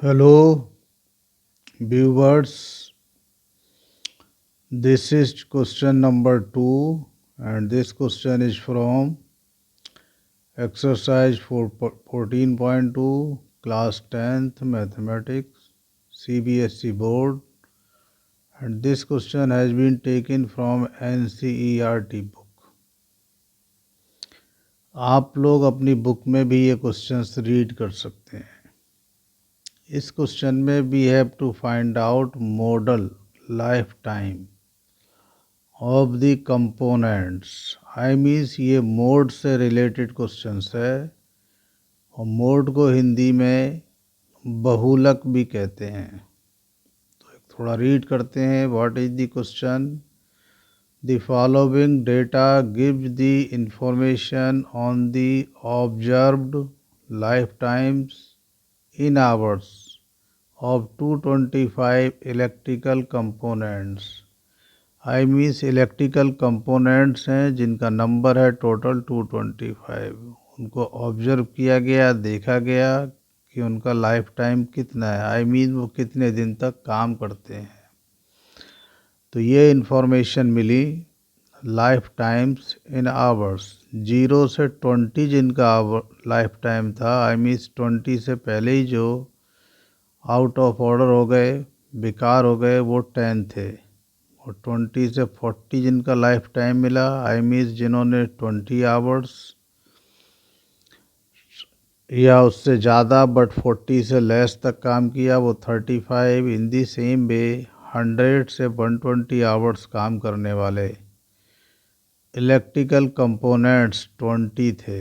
Hello, viewers. This is question number 2, and this question is from exercise 14.2, class 10th mathematics, CBSE board, and this question has been taken from NCERT book. आप लोग अपनी book में भी ये questions read कर सकते हैं. इस क्वेश्चन में we have to find out modal life time of the components. I means ये मोड से रिलेटेड क्वेश्चंस है और मोड को हिंदी में बहुलक भी कहते हैं. तो थोड़ा रीड करते हैं. What is the question? The following data gives the information on the observed life times in hours of 225 electrical components. I means electrical components हैं जिनका नंबर है टोटल 225. उनको ऑब्जर्व किया गया, देखा गया कि उनका लाइफ टाइम कितना है. आई मीन वो कितने दिन तक काम करते हैं. तो ये इन्फॉर्मेशन मिली. लाइफ टाइम्स इन आवर्स, 0 से 20 जिनका लाइफ टाइम था, आई मीन्स 20 से पहले ही जो आउट ऑफ ऑर्डर हो गए, बेकार हो गए, वो 10 थे. और 20 से 40 जिनका लाइफ टाइम मिला, आई मीन्स जिन्होंने 20 आवर्स या उससे ज़्यादा बट 40 से लेस तक काम किया, वो 35. इन दी सेम वे 100 से 120 आवर्स काम करने वाले इलेक्ट्रिकल कंपोनेंट्स 20 थे.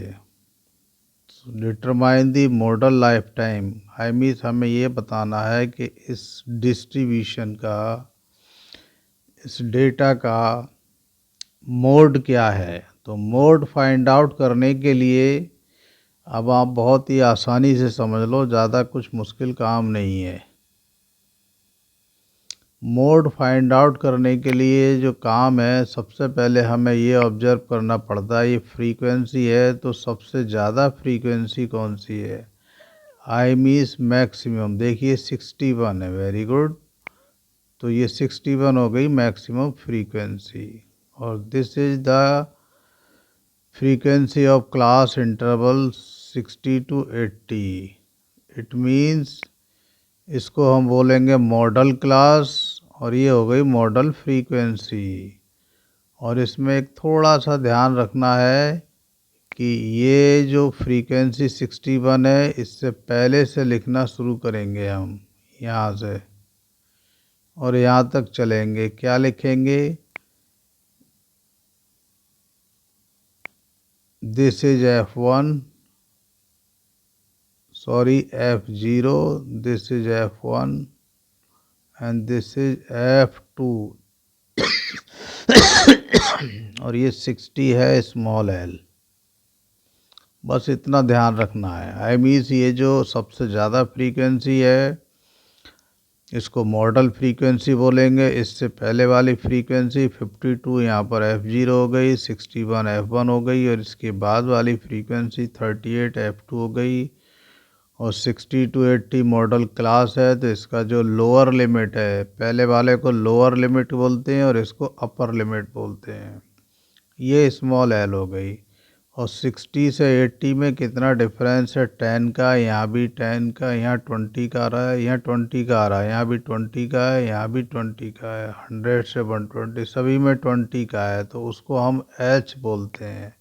Determine the model life time, I means हमें ये बताना है कि इस डिस्ट्रीब्यूशन का, इस डेटा का मोड क्या है. तो मोड फाइंड आउट करने के लिए अब आप बहुत ही आसानी से समझ लो, ज़्यादा कुछ मुश्किल काम नहीं है. मोड फाइंड आउट करने के लिए जो काम है, सबसे पहले हमें ये ऑब्जर्व करना पड़ता है, ये फ्रीक्वेंसी है तो सबसे ज़्यादा फ्रीक्वेंसी कौन सी है. I means maximum. देखिए 61 है. Very good. तो ये 61 हो गई मैक्सिमम फ्रीक्वेंसी. और this is the frequency of class interval 60 to 80. It means इसको हम बोलेंगे मॉडल क्लास, और ये हो गई मॉडल फ्रीक्वेंसी. और इसमें एक थोड़ा सा ध्यान रखना है कि ये जो फ्रीक्वेंसी 61 है, इससे पहले से लिखना शुरू करेंगे हम यहाँ से और यहाँ तक चलेंगे. क्या लिखेंगे? This is F1, sorry F0, this is F1 and this is F2. और ये 60 है स्मॉल एल. बस इतना ध्यान रखना है. आई मीन्स ये जो सबसे ज़्यादा फ्रीक्वेंसी है, इसको मॉडल फ्रीक्वेंसी बोलेंगे. इससे पहले वाली फ्रीक्वेंसी 52 यहाँ पर F0 हो गई, 61 F1 हो गई, और इसके बाद वाली फ्रीक्वेंसी 38 F2 हो गई. और 60 to 80 मॉडल क्लास है, तो इसका जो लोअर लिमिट है, पहले वाले को लोअर लिमिट बोलते हैं और इसको अपर लिमिट बोलते हैं. ये स्मॉल एल हो गई. और 60 से 80 में कितना डिफरेंस है? 10 का. यहाँ भी 10 का, यहाँ 20 का आ रहा है, यहाँ 20 का आ रहा है, यहाँ भी 20 का है, यहाँ भी 20 का है. 100 से 120 सभी में 20 का है, तो उसको हम H बोलते हैं.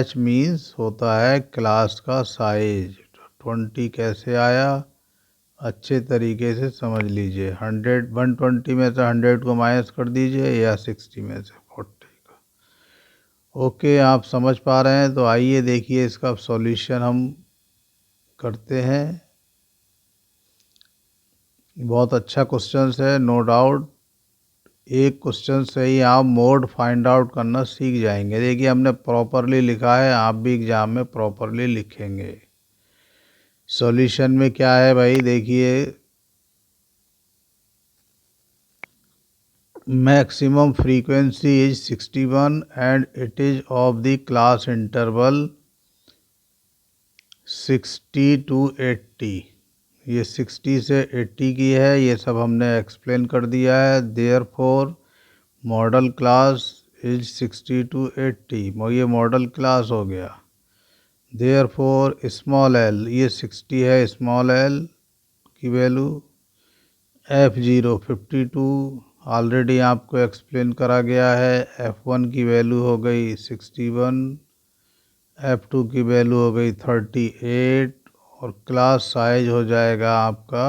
H मीन्स होता है क्लास का साइज. 20 कैसे आया, अच्छे तरीके से समझ लीजिए. 120 में से 100 को माइनस कर दीजिए, या 60 में से 40 का. ओके, आप समझ पा रहे हैं? तो आइए देखिए इसका सॉल्यूशन हम करते हैं. बहुत अच्छा क्वेश्चन है, नो डाउट. एक क्वेश्चन से ही आप मोड फाइंड आउट करना सीख जाएंगे. देखिए हमने प्रॉपरली लिखा है, आप भी एग्जाम में प्रॉपरली लिखेंगे. सॉल्यूशन में क्या है भाई? देखिए, maximum frequency is 61 and it is of the class interval 60 to 80. ये 60 से 80 की है, ये सब हमने एक्सप्लेन कर दिया है। Therefore model class is 60 to 80, ये मॉडल क्लास हो गया। देयरफॉर स्मॉल एल, ये 60 है, स्मॉल एल की वैल्यू F0 52 ऑलरेडी आपको एक्सप्लेन करा गया है। F1 की वैल्यू हो गई 61, F2 की वैल्यू हो गई 38 और क्लास साइज हो जाएगा आपका,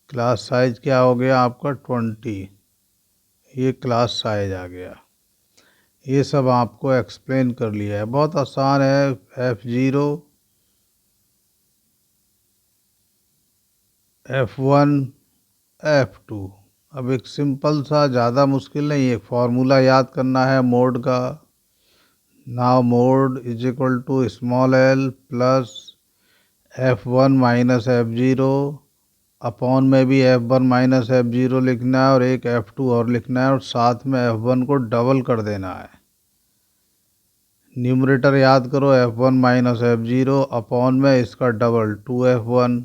क्लास साइज क्या हो गया आपका 20, ये क्लास साइज आ गया। ये सब आपको एक्सप्लेन कर लिया है, बहुत आसान है। F0 F1 F2, अब एक सिंपल सा, ज़्यादा मुश्किल नहीं, एक फार्मूला याद करना है मोड का। Now mode is equal to small L plus F1 minus F0, upon में भी F1 माइनस F0 लिखना है और एक F2 और लिखना है और साथ में F1 को डबल कर देना है। न्यूमरेटर याद करो F1 माइनस F0 अपॉन में इसका डबल 2F1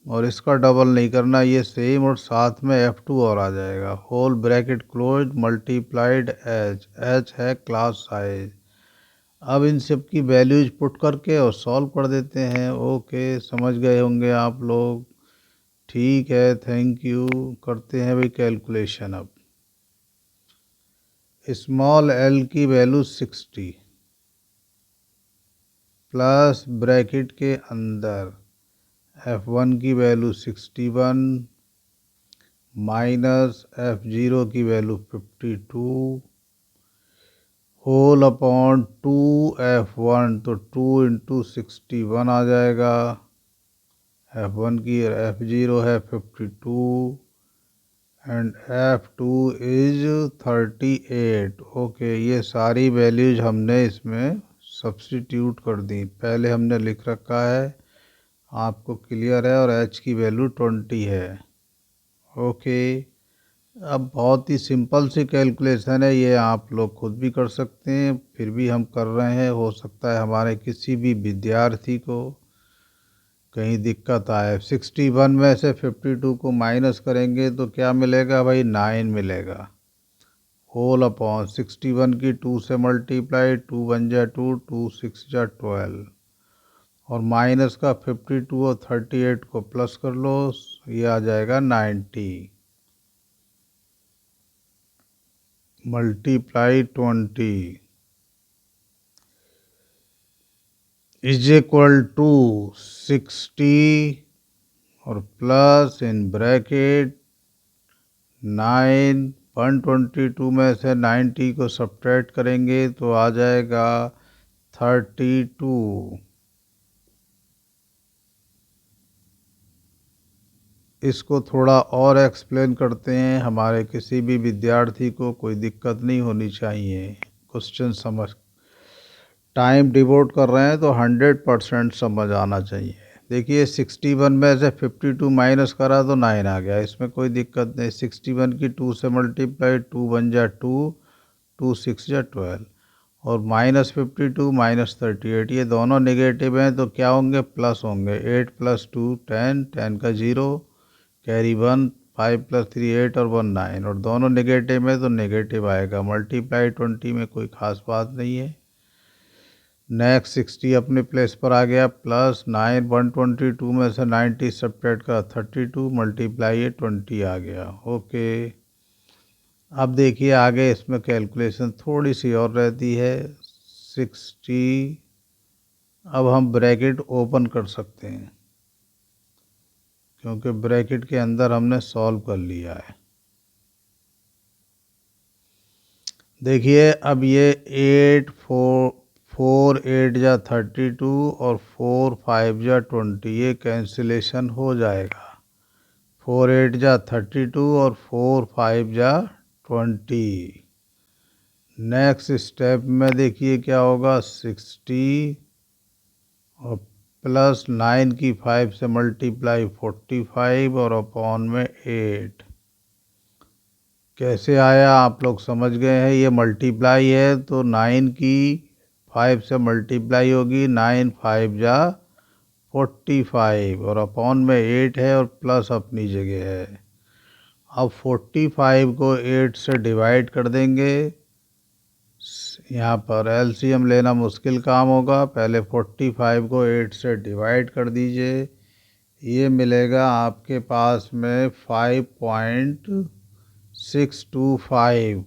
और इसका डबल नहीं करना, ये सेम और साथ में F2 और आ जाएगा। Whole bracket close multiplied H है क्लास साइज। अब इन सब की वैल्यूज पुट करके और सॉल्व कर देते हैं। ओके, समझ गए होंगे आप लोग। ठीक है, थैंक यू। करते हैं भाई कैलकुलेशन। अब स्मॉल एल की वैल्यू 60 प्लस ब्रैकेट के अंदर F1 की वैल्यू 61 माइनस F0 की वैल्यू 52 होल अपॉन 2F1, तो 2 इंटू 61 आ जाएगा। F1 की F0 है 52 एंड F2 इज 38। ओके, ये सारी वैल्यूज हमने इसमें सब्स्टिट्यूट कर दी। पहले हमने लिख रखा है, आपको क्लियर है, और H की वैल्यू 20 है। ओके, अब बहुत ही सिंपल सी कैलकुलेशन है, ये आप लोग खुद भी कर सकते हैं, फिर भी हम कर रहे हैं। हो सकता है हमारे किसी भी विद्यार्थी को कहीं दिक्कत आए। 61 में से 52 को माइनस करेंगे तो क्या मिलेगा भाई, 9 मिलेगा। होल अपॉन 61 की 2 से मल्टीप्लाई, 2 1 जा 2, 2 6 जा 12 और माइनस का 52 और 38 को प्लस कर लो, ये आ जाएगा 90 मल्टीप्लाई 20 इज इक्वल टू 60 और प्लस इन ब्रैकेट 9। 122 में से 90 को सब्ट्रैक्ट करेंगे तो आ जाएगा 32। इसको थोड़ा और एक्सप्लेन करते हैं, हमारे किसी भी विद्यार्थी को कोई दिक्कत नहीं होनी चाहिए। क्वेश्चन समझ, टाइम डिवोट कर रहे हैं तो 100% समझ आना चाहिए। देखिए 61 में से 52 माइनस करा तो 9 आ गया, इसमें कोई दिक्कत नहीं। 61 की 2 से मल्टीप्लाई, 2 1 जा 2, 2 6 जा 12 और माइनस 52 माइनस 38, ये दोनों नेगेटिव हैं तो क्या होंगे, प्लस होंगे। 8 प्लस 2 10, 10 का 0 कैरी 1, 5 प्लस 3 8 और 1 9, और दोनों नेगेटिव है तो नेगेटिव आएगा। मल्टीप्लाई 20 में कोई ख़ास बात नहीं है। नेक्स्ट 60 अपने प्लेस पर आ गया, प्लस 9 122 में से 90 सब्ट्रैक्ट का 32 मल्टीप्लाई 20 आ गया। ओके, अब देखिए आगे इसमें कैलकुलेशन थोड़ी सी और रहती है। 60, अब हम ब्रैकेट ओपन कर सकते हैं क्योंकि ब्रैकेट के अंदर हमने सॉल्व कर लिया है। देखिए अब ये 4 8 जा 32 और 4 5 जा 20, ये कैंसिलेशन हो जाएगा। 4 8 जा 32 और 4 5 जा 20। नेक्स्ट स्टेप में देखिए क्या होगा, 60 और प्लस 9 की 5 से मल्टीप्लाई 45 और अपॉन में 8। कैसे आया आप लोग समझ गए हैं, ये मल्टीप्लाई है तो 9 की 5 से मल्टीप्लाई होगी, 9 5 जा 45 और अपॉन में 8 है और प्लस अपनी जगह है। अब 45 को 8 से डिवाइड कर देंगे। यहाँ पर एलसीएम लेना मुश्किल काम होगा। पहले 45 को 8 से डिवाइड कर दीजिए। ये मिलेगा आपके पास में 5.625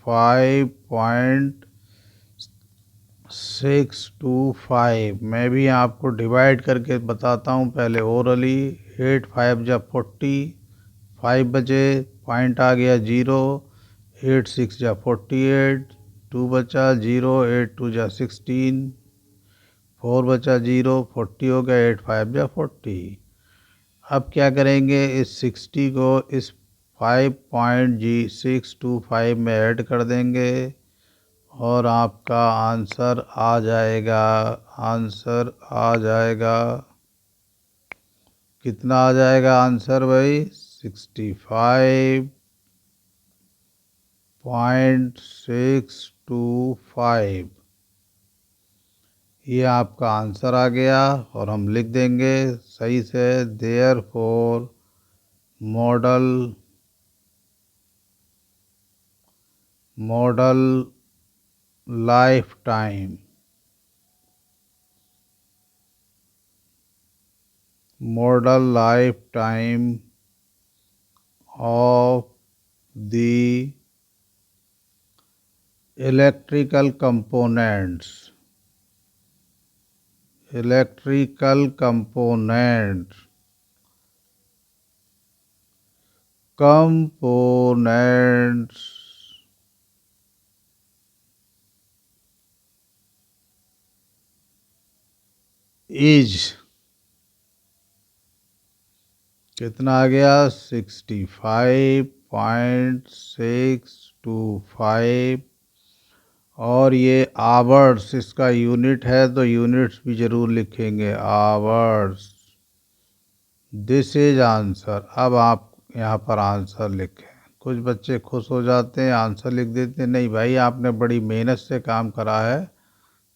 5.625। मैं भी आपको डिवाइड करके बताता हूँ पहले ओरली। 8 5 जा 40, 5 बचे, पॉइंट आ गया 0। 8 6 जा 48, 2 बचा 0, 8 2 जा 16, 4 बचा 0, 40 हो गया, 8 5 जा 40। अब क्या करेंगे, इस 60 को इस 5.625 में ऐड कर देंगे और आपका आंसर आ जाएगा। कितना आ जाएगा आंसर भाई? 65.625। ये आपका आंसर आ गया और हम लिख देंगे सही से। Therefore model life time of the electrical components is कितना आ गया? 65.625। और ये आवर्स इसका यूनिट है तो यूनिट्स भी ज़रूर लिखेंगे, आवर्स। This is answer. अब आप यहाँ पर आंसर लिखें। कुछ बच्चे खुश हो जाते हैं, आंसर लिख देते हैं। नहीं भाई, आपने बड़ी मेहनत से काम करा है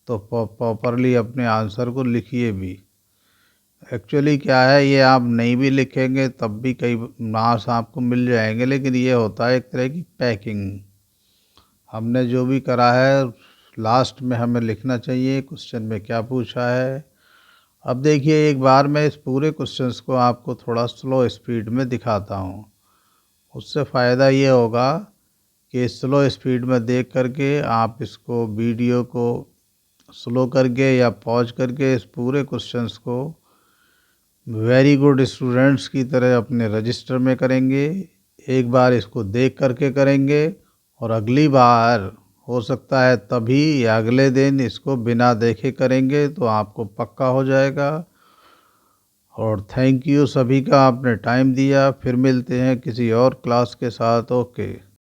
तो प्रॉपरली अपने आंसर को लिखिए भी। एक्चुअली क्या है, ये आप नहीं भी लिखेंगे तब भी कई मार्क्स आपको मिल जाएंगे, लेकिन ये होता है एक तरह की पैकिंग। हमने जो भी करा है लास्ट में हमें लिखना चाहिए क्वेश्चन में क्या पूछा है। अब देखिए, एक बार मैं इस पूरे क्वेश्चंस को आपको थोड़ा स्लो स्पीड में दिखाता हूँ। उससे फ़ायदा ये होगा कि स्लो स्पीड में देख करके आप इसको वीडियो को स्लो करके या पॉज करके इस पूरे क्वेश्चंस को वेरी गुड स्टूडेंट्स की तरह अपने रजिस्टर में करेंगे। एक बार इसको देख करके करेंगे और अगली बार हो सकता है तभी या अगले दिन इसको बिना देखे करेंगे तो आपको पक्का हो जाएगा। और थैंक यू सभी का, आपने टाइम दिया। फिर मिलते हैं किसी और क्लास के साथ। ओके।